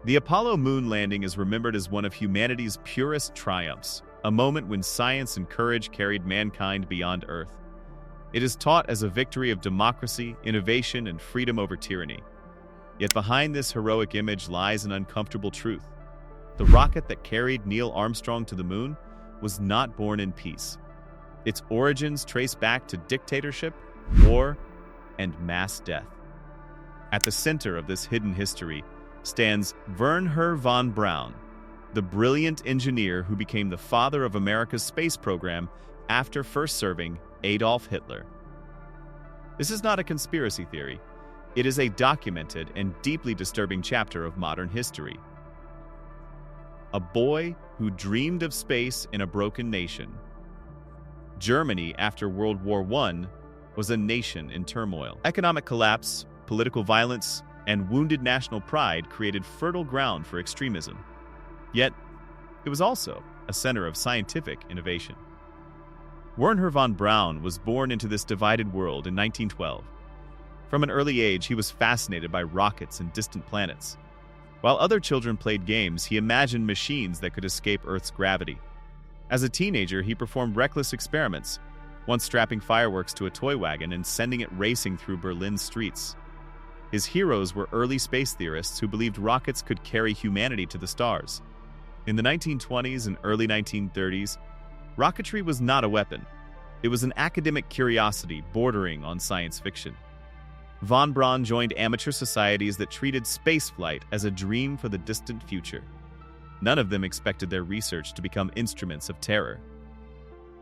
The Apollo moon landing is remembered as one of humanity's purest triumphs, a moment when science and courage carried mankind beyond Earth. It is taught as a victory of democracy, innovation, and freedom over tyranny. Yet behind this heroic image lies an uncomfortable truth. The rocket that carried Neil Armstrong to the moon was not born in peace. Its origins trace back to dictatorship, war, and mass death. At the center of this hidden history stands Wernher von Braun, the brilliant engineer who became the father of America's space program after first serving Adolf Hitler. This is not a conspiracy theory. It is a documented and deeply disturbing chapter of modern history. A boy who dreamed of space in a broken nation. Germany, after World War I, was a nation in turmoil. Economic collapse, political violence, and wounded national pride created fertile ground for extremism. Yet, it was also a center of scientific innovation. Wernher von Braun was born into this divided world in 1912. From an early age, he was fascinated by rockets and distant planets. While other children played games, he imagined machines that could escape Earth's gravity. As a teenager, he performed reckless experiments, once strapping fireworks to a toy wagon and sending it racing through Berlin's streets. His heroes were early space theorists who believed rockets could carry humanity to the stars. In the 1920s and early 1930s, rocketry was not a weapon. It was an academic curiosity bordering on science fiction. Von Braun joined amateur societies that treated spaceflight as a dream for the distant future. None of them expected their research to become instruments of terror.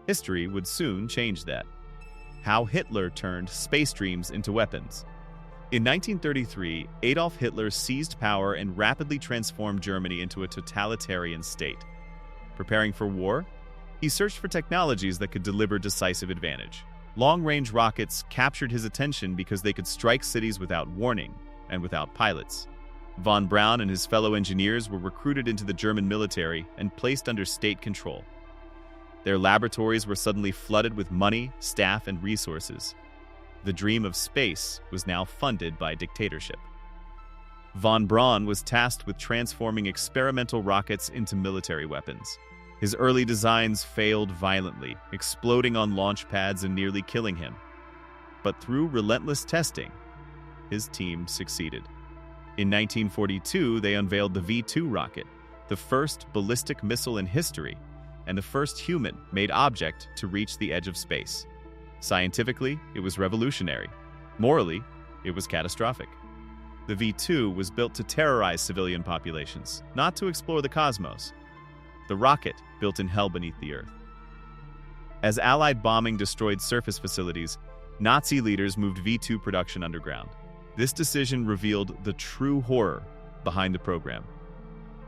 History would soon change that. How Hitler turned space dreams into weapons. In 1933, Adolf Hitler seized power and rapidly transformed Germany into a totalitarian state. Preparing for war, he searched for technologies that could deliver decisive advantage. Long-range rockets captured his attention because they could strike cities without warning and without pilots. Von Braun and his fellow engineers were recruited into the German military and placed under state control. Their laboratories were suddenly flooded with money, staff, and resources. The dream of space was now funded by dictatorship. Von Braun was tasked with transforming experimental rockets into military weapons. His early designs failed violently, exploding on launch pads and nearly killing him. But through relentless testing, his team succeeded. In 1942, they unveiled the V-2 rocket, the first ballistic missile in history, and the first human-made object to reach the edge of space. Scientifically, it was revolutionary. Morally, it was catastrophic. The V-2 was built to terrorize civilian populations, not to explore the cosmos. The rocket built in hell beneath the Earth. As Allied bombing destroyed surface facilities, Nazi leaders moved V-2 production underground. This decision revealed the true horror behind the program.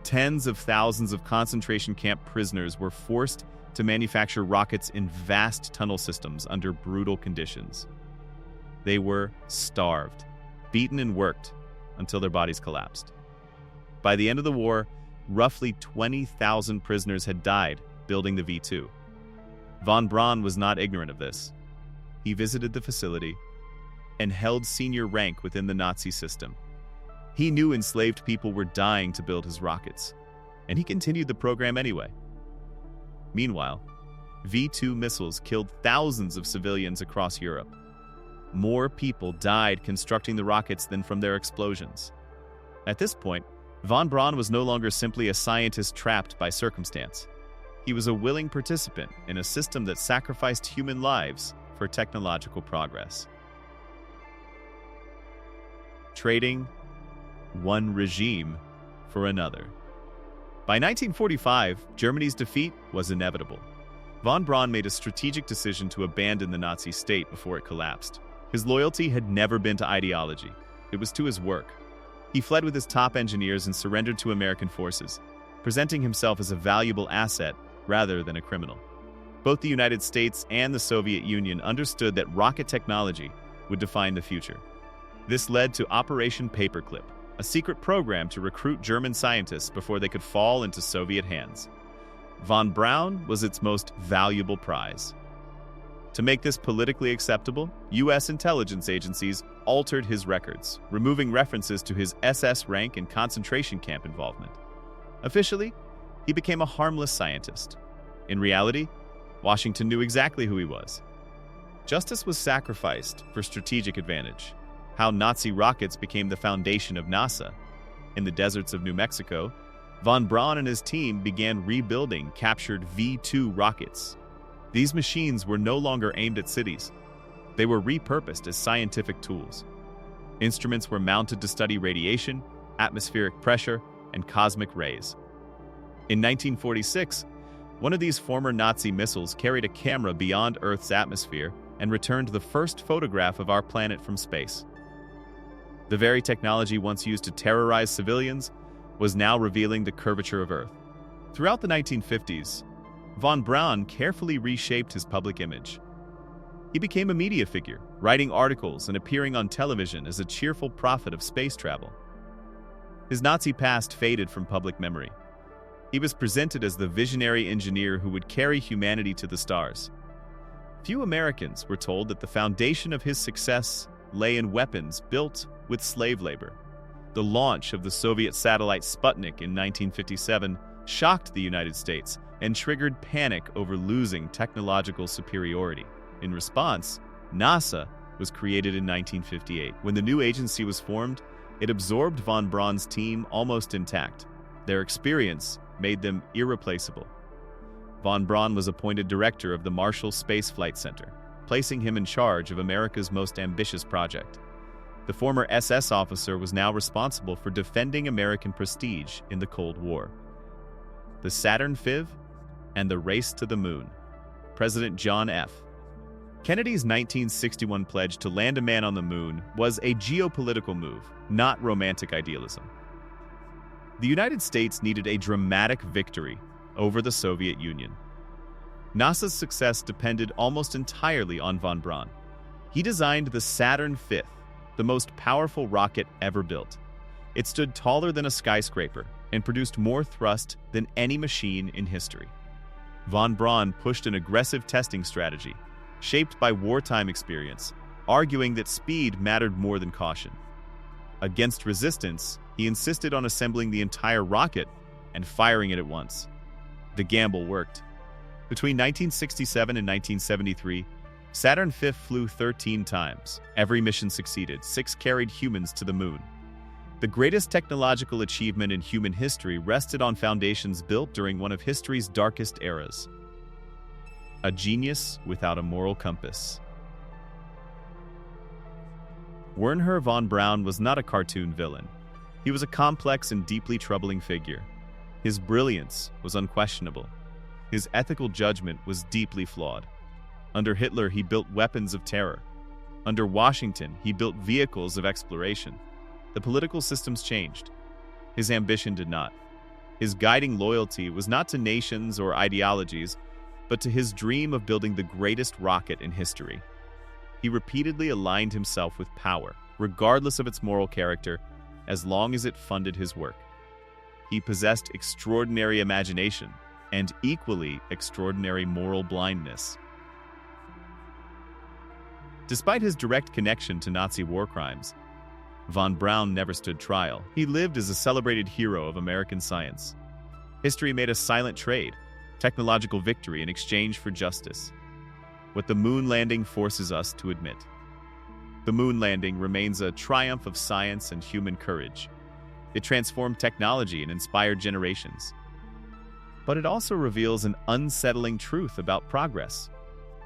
Tens of thousands of concentration camp prisoners were forced to manufacture rockets in vast tunnel systems under brutal conditions. They were starved, beaten and worked until their bodies collapsed. By the end of the war, roughly 20,000 prisoners had died building the V-2. Von Braun was not ignorant of this. He visited the facility and held senior rank within the Nazi system. He knew enslaved people were dying to build his rockets, and he continued the program anyway. Meanwhile, V-2 missiles killed thousands of civilians across Europe. More people died constructing the rockets than from their explosions. At this point, Von Braun was no longer simply a scientist trapped by circumstance. He was a willing participant in a system that sacrificed human lives for technological progress. Trading one regime for another. By 1945, Germany's defeat was inevitable. Von Braun made a strategic decision to abandon the Nazi state before it collapsed. His loyalty had never been to ideology. It was to his work. He fled with his top engineers and surrendered to American forces, presenting himself as a valuable asset rather than a criminal. Both the United States and the Soviet Union understood that rocket technology would define the future. This led to Operation Paperclip, a secret program to recruit German scientists before they could fall into Soviet hands. Von Braun was its most valuable prize. To make this politically acceptable, U.S. intelligence agencies altered his records, removing references to his SS rank and concentration camp involvement. Officially, he became a harmless scientist. In reality, Washington knew exactly who he was. Justice was sacrificed for strategic advantage. How Nazi rockets became the foundation of NASA. In the deserts of New Mexico, von Braun and his team began rebuilding captured V-2 rockets. These machines were no longer aimed at cities. They were repurposed as scientific tools. Instruments were mounted to study radiation, atmospheric pressure, and cosmic rays. In 1946, one of these former Nazi missiles carried a camera beyond Earth's atmosphere and returned the first photograph of our planet from space. The very technology once used to terrorize civilians was now revealing the curvature of Earth. Throughout the 1950s, von Braun carefully reshaped his public image. He became a media figure, writing articles and appearing on television as a cheerful prophet of space travel. His Nazi past faded from public memory. He was presented as the visionary engineer who would carry humanity to the stars. Few Americans were told that the foundation of his success lay in weapons built with slave labor. The launch of the Soviet satellite Sputnik in 1957 shocked the United States and triggered panic over losing technological superiority. In response, NASA was created in 1958. When the new agency was formed, it absorbed von Braun's team almost intact. Their experience made them irreplaceable. Von Braun was appointed director of the Marshall Space Flight Center, placing him in charge of America's most ambitious project. The former SS officer was now responsible for defending American prestige in the Cold War. The Saturn V and the race to the moon. President John F. Kennedy's 1961 pledge to land a man on the moon was a geopolitical move, not romantic idealism. The United States needed a dramatic victory over the Soviet Union. NASA's success depended almost entirely on von Braun. He designed the Saturn V, the most powerful rocket ever built. It stood taller than a skyscraper and produced more thrust than any machine in history. Von Braun pushed an aggressive testing strategy, shaped by wartime experience, arguing that speed mattered more than caution. Against resistance, he insisted on assembling the entire rocket and firing it at once. The gamble worked. Between 1967 and 1973, Saturn V flew 13 times. Every mission succeeded. 6 carried humans to the moon. The greatest technological achievement in human history rested on foundations built during one of history's darkest eras. A genius without a moral compass. Wernher von Braun was not a cartoon villain. He was a complex and deeply troubling figure. His brilliance was unquestionable. His ethical judgment was deeply flawed. Under Hitler, he built weapons of terror. Under Washington, he built vehicles of exploration. The political systems changed. His ambition did not. His guiding loyalty was not to nations or ideologies, but to his dream of building the greatest rocket in history. He repeatedly aligned himself with power, regardless of its moral character, as long as it funded his work. He possessed extraordinary imagination and equally extraordinary moral blindness. Despite his direct connection to Nazi war crimes, von Braun never stood trial. He lived as a celebrated hero of American science. History made a silent trade, technological victory in exchange for justice. What the moon landing forces us to admit. The moon landing remains a triumph of science and human courage. It transformed technology and inspired generations. But it also reveals an unsettling truth about progress.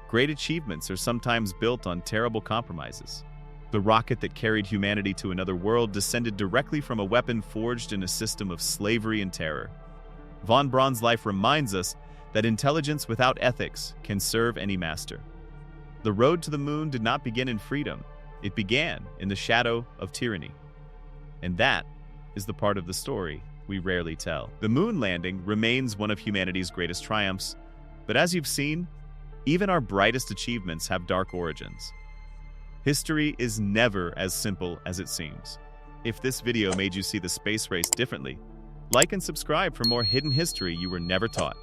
Great achievements are sometimes built on terrible compromises. The rocket that carried humanity to another world descended directly from a weapon forged in a system of slavery and terror. Von Braun's life reminds us that intelligence without ethics can serve any master. The road to the moon did not begin in freedom. It began in the shadow of tyranny. And that is the part of the story we rarely tell. The moon landing remains one of humanity's greatest triumphs, but as you've seen, even our brightest achievements have dark origins. History is never as simple as it seems. If this video made you see the space race differently, like and subscribe for more hidden history you were never taught.